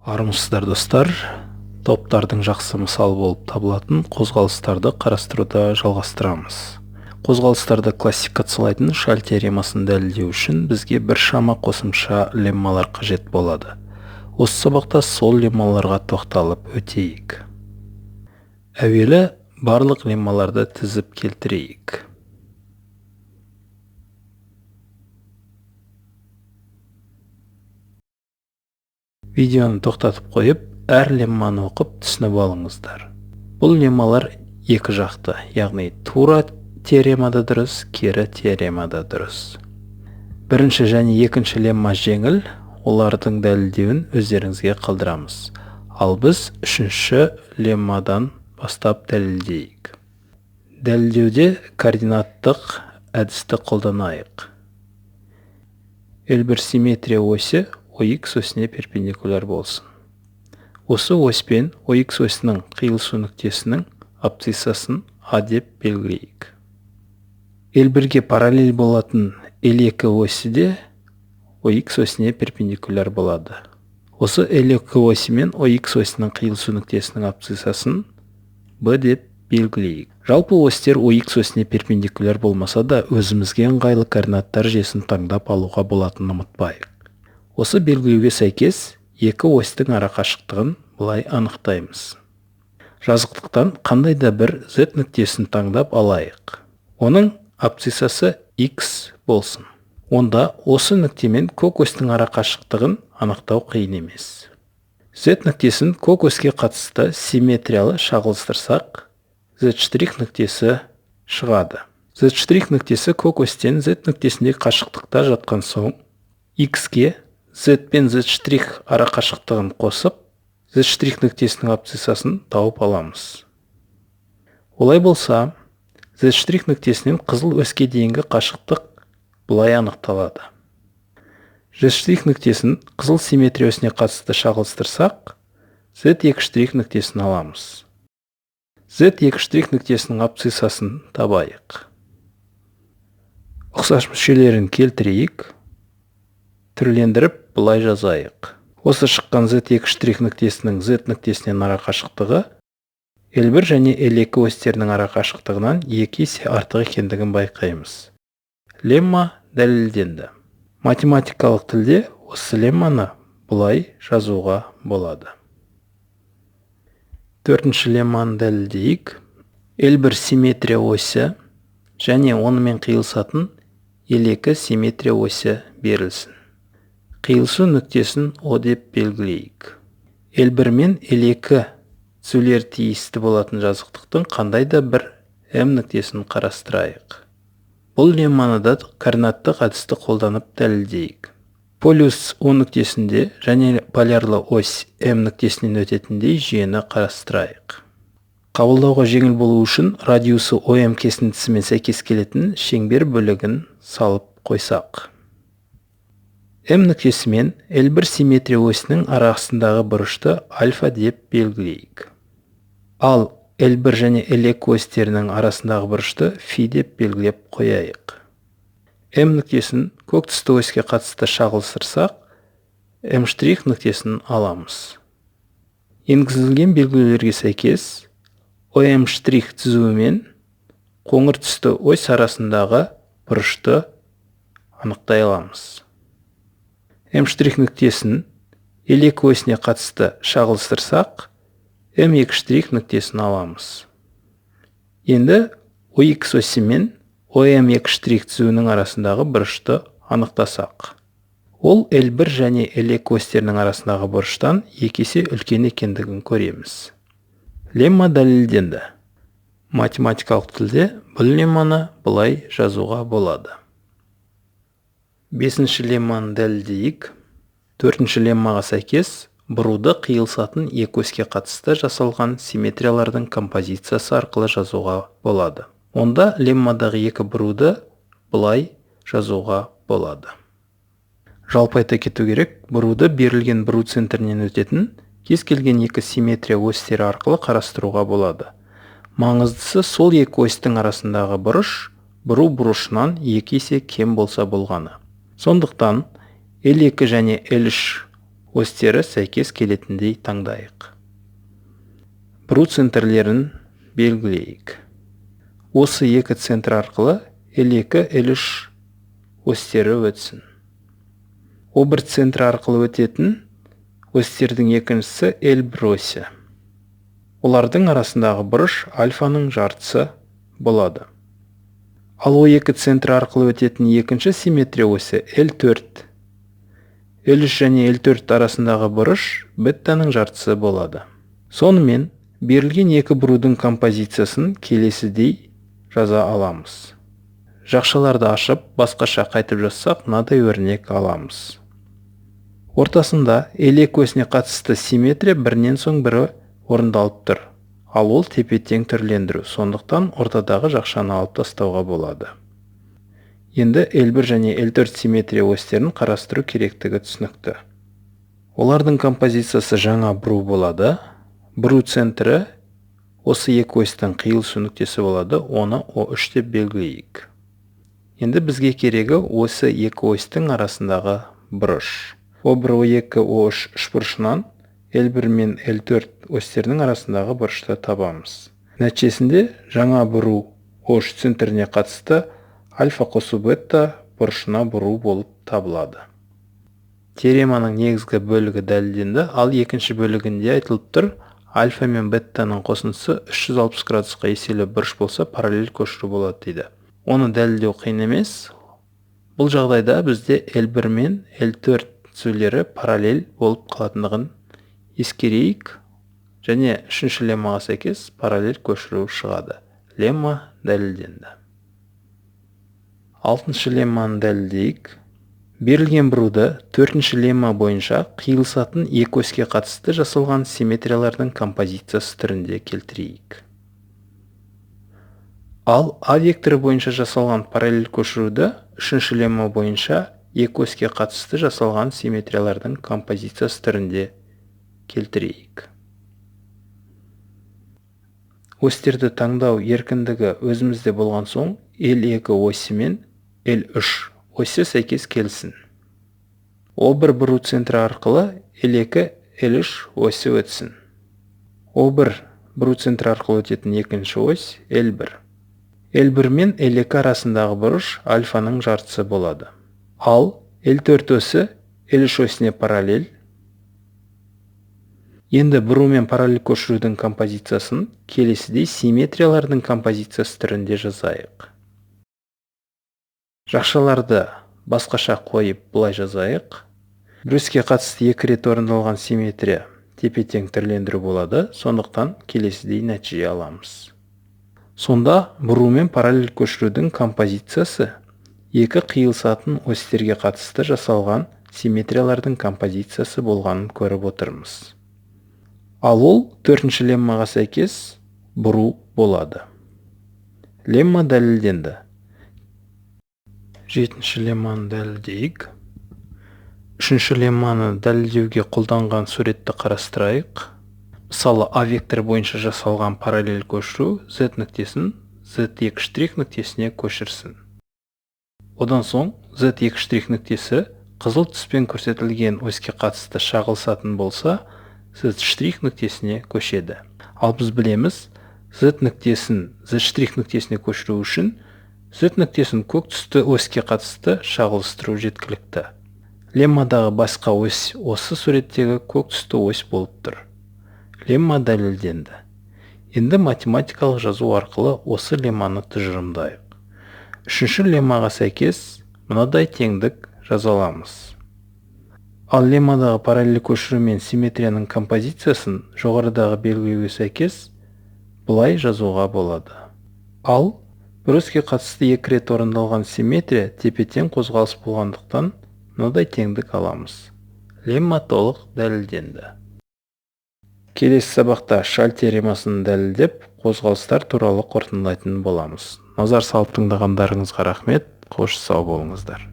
Армысыздар достар, топтардың жақсы мысал болып табылатын қозғалыстарды қарастыруды жалғастырамыз. Қозғалыстарды классификациялайтын Шаль теоремасын дәлелдеу үшін бізге біршама қосымша леммалар қажет болады. Осы сабақта сол леммаларға тоқталып өтейік. Әуелі барлық леммаларды тізіп келтірейік. Видеоны тоқтатып қойып, әр лемманы оқып түсініп алыңыздар. Бұл леммалар екі жақты, яғни тура теоремада дұрыс, кері теоремада дұрыс. Бірінші және екінші лемма жеңіл, олардың дәлелдеуін өздеріңізге қалдырамыз. Ал біз үшінші леммадан бастап дәлелдейік. Дәлелдеуде координаттық әдісті қолданайық. L1 симметрия осі OX осіне перпендикуляр болсын. Осы оспен OX осінің қиылысу нүктесінің абсциссасын А деп белгілейік. L1-ге параллель болатын L2 осі де OX осіне перпендикуляр болады. Осы L2 осі мен OX осінің қиылысу нүктесінің абсциссасын Б деп белгілейік. Жалпы осьтер OX осіне перпендикуляр болмаса да, өзімізге ыңғайлы координаттар жүйесін таңдап алуға болатынын ұмытпайық. Осы белгілеуге сәйкес, екі осьтің арақашықтығын былай анықтаймыз. Жазықтықтан қандай да бір Z нүктесін таңдап алайық. Оның абсциссасы X болсын. Онда осы нүктемен көк осьтің арақашықтығын анықтау қиын емес. Z нүктесін көк оське қатысты симметриялы шағылыстырсақ, Z' нүктесі шығады. Z' нүктесі көк осьтен Z нүктесіндегі қашықтықта жатқан соң, X-ке Z пен Z' арақашықтығын қосып, Z' нүктесінің абсциссасын тауып аламыз. Олай болса, Z' нүктесінен қызыл оське дейінгі қашықтық бұлай анықталады. Z' нүктесін қызыл симметрия осіне қатысты шағылыстырсақ, Z2' нүктесін аламыз. Z2' нүктесінің абсциссасын табайық. Ұқсас мүшелерін келтірейік. Түрлендіріп бұлай жазайық. Осы шыққан Z2' нүктесінің Z нүктесінен арақашықтығы L1 және L2 осьтерінің арақашықтығынан 2 есе артық екендігін байқаймыз. Лемма дәлелденді. Математикалық тілде осы лемманы бұлай жазуға болады. Төртінші лемманы дәлелдейік. L1 симметрия осі және онымен қиылысатын L2 симметрия осі берілсін. Қиылысу нүктесін О деп белгілейік. L1 мен L2 түзулері тиісті болатын жазықтықтың қандай да бір М нүктесін қарастырайық. Бұл лемманы да координаттық әдісті қолданып дәлелдейік. Полюс О нүктесінде және полярлы ось М нүктесінен өтетіндей жүйені қарастырайық. Қабылдауға жеңіл болу үшін радиусы ОМ кесіндісімен сәйкес келетін шеңбер бөлігін салып қойсақ. М нүктесі мен L1 симметрия осінің арасындағы бұрышты альфа деп белгілейік. Ал L1 және L2 осьтерінің арасындағы бұрышты фи деп белгілеп қояйық. М нүктесін көк түсті оське қатысты шағылыстырсақ, М' нүктесін аламыз. Енгізілген белгілеулерге сәйкес, ОМ' түзуі мен қоңыр түсті ось арасындағы бұрышты анықтай аламыз. М' нүктесін L2 осіне қатысты шағылыстырсақ, М2' нүктесін аламыз. Енді OX осі мен OM2' түзуінің арасындағы бұрышты анықтасақ. Ол L1 және L2 осьтерінің арасындағы бұрыштан 2 есе үлкен екендігін көреміз. Лемма дәлелденді. Математикалық тілде бұл лемманы бұлай жазуға болады. Бесінші лемманы дәлелдейік. Төртінші леммаға сәйкес, бұруды қиылысатын екі оське қатысты жасалған симметриялардың композициясы арқылы жазуға болады. Онда леммадағы екі бұруды бұлай жазуға болады. Жалпы айта кету керек, бұруды берілген бұру центрінен өтетін кез келген екі симметрия осьтері арқылы қарастыруға болады. Маңыздысы сол екі осьтің арасындағы бұрыш бұру бұрышынан 2 есе кем болса болғаны. Сондықтан L2 және L3 осьтері сәйкес келетіндей таңдайық. Бұру центрлерін белгілейік. Осы екі центр арқылы L2, L3 осьтері өтсін. О1 центр арқылы өтетін осьтердің екіншісі L1 осі. Олардың арасындағы бұрыш альфаның жартысы болады. Ал O2 центр арқылы өтетін екінші симметрия осі L4. L3 және L4 арасындағы бұрыш беттаның жартысы болады. Сонымен, берілген екі бұрудың композициясын келесідей жаза аламыз. Жақшаларды ашып, басқаша қайтып жазсақ, мынадай өрнек аламыз. Ортасында L2 осіне қатысты симметрия бірінен соң бірі орындалып тұр. Ал ол тепе-тең түрлендіру, сондықтан ортадағы жақшаны алып тастауға болады. Енді L1 және L4 симметрия осьтерін қарастыру керектігі түсінікті. Олардың композициясы жаңа бұру болады. Бұру центрі осы екі осьтің қиылысу нүктесі болады, оны O3 деп белгілейік. Енді бізге керегі осы екі осьтің арасындағы бұрыш. O1, O2, O3 үшбұрышынан L1 мен L4 осьтерінің арасындағы бұрышты табамыз. Нәтижесінде жаңа бұру O3 центріне қатысты альфа қосу бетта бұрышына бұру болып табылады. Теореманың негізгі бөлігі дәлелденді, ал екінші бөлігінде айтылып тұр, альфа мен беттаның қосындысы 360 градусқа еселі бұрыш болса параллель көшіру болады дейді. Оны дәлелдеу қиын емес. Бұл жағдайда бізде L1 мен L4 түзулері параллель болып қалатындығын ескерейік, және үшінші леммаға сәйкес параллель көшіру шығады. Лемма дәлелденді. Алтыншы лемманы дәлелдейік. Берілген бұруды төртінші лемма бойынша қиылысатын екі оське қатысты жасалған симметриялардың композициясы түрінде келтірейік. Ал А векторы бойынша жасалған параллель көшіруді үшінші лемма бойынша екі оське қатысты жасалған симметриялардың композициясы түрінде келтірейік. Осьтерді таңдау еркіндігі өзімізде болған соң L2 осі мен L3 осі сәйкес келсін. O1 бұру центрі арқылы L2, L3 осі өтсін. O1 бұру центрі арқылы өтетін екінші ось L1. L1 мен L2 арасындағы бұрыш альфаның жартысы болады. Ал L4 осі L3 осіне параллель. Енді бұру мен параллель көшірудің композициясын келесідей симметриялардың композициясы түрінде жазайық. Жақшаларды басқаша қойып бұлай жазайық. Бір оське қатысты екі рет орындалған симметрия тепе-тең түрлендіру болады, сондықтан келесідей нәтиже аламыз. Сонда бұру мен параллель көшірудің композициясы екі қиылысатын осьтерге қатысты жасалған симметриялардың композициясы болғанын көріп отырмыз. Ал ол төртінші леммаға сәйкес бұру болады. Лемма дәлелденді. Жетінші лемманы дәлелдейік. Үшінші лемманы дәлелдеуге қолданған суретті қарастырайық. Мысалы, А векторы бойынша жасалған параллель көшіру Z нүктесін Z2' нүктесіне көшірсін. Одан соң Z2' нүктесі қызыл түспен көрсетілген оське қатысты шағылысатын болса, Z' нүктесіне көшеді. Ал біз білеміз, Z нүктесін Z' нүктесіне көшіру үшін Z нүктесін көк түсті оське қатысты шағылыстыру жеткілікті. Леммадағы басқа ось осы суреттегі көк түсті ось болып тұр. Лемма дәлелденді. Енді математикалық жазу арқылы осы лемманы тұжырымдайық. Үшінші леммаға сәйкес мынадай теңдік жазаламыз. Ал леммадағы параллель көшіру мен симметрияның композициясын жоғарыдағы белгілеуге сәйкес бұлай жазуға болады. Ал бір оське қатысты екі рет орындалған симметрия тепе-тең қозғалыс болғандықтан мынадай теңдік аламыз. Лемма толық дәлелденді. Келесі сабақта шаль теоремасын дәлелдеп, қозғалыстар туралы қорытындылайтын боламыз. Назар салып тыңдағандарыңызға рахмет. Қош сау болыңыздар.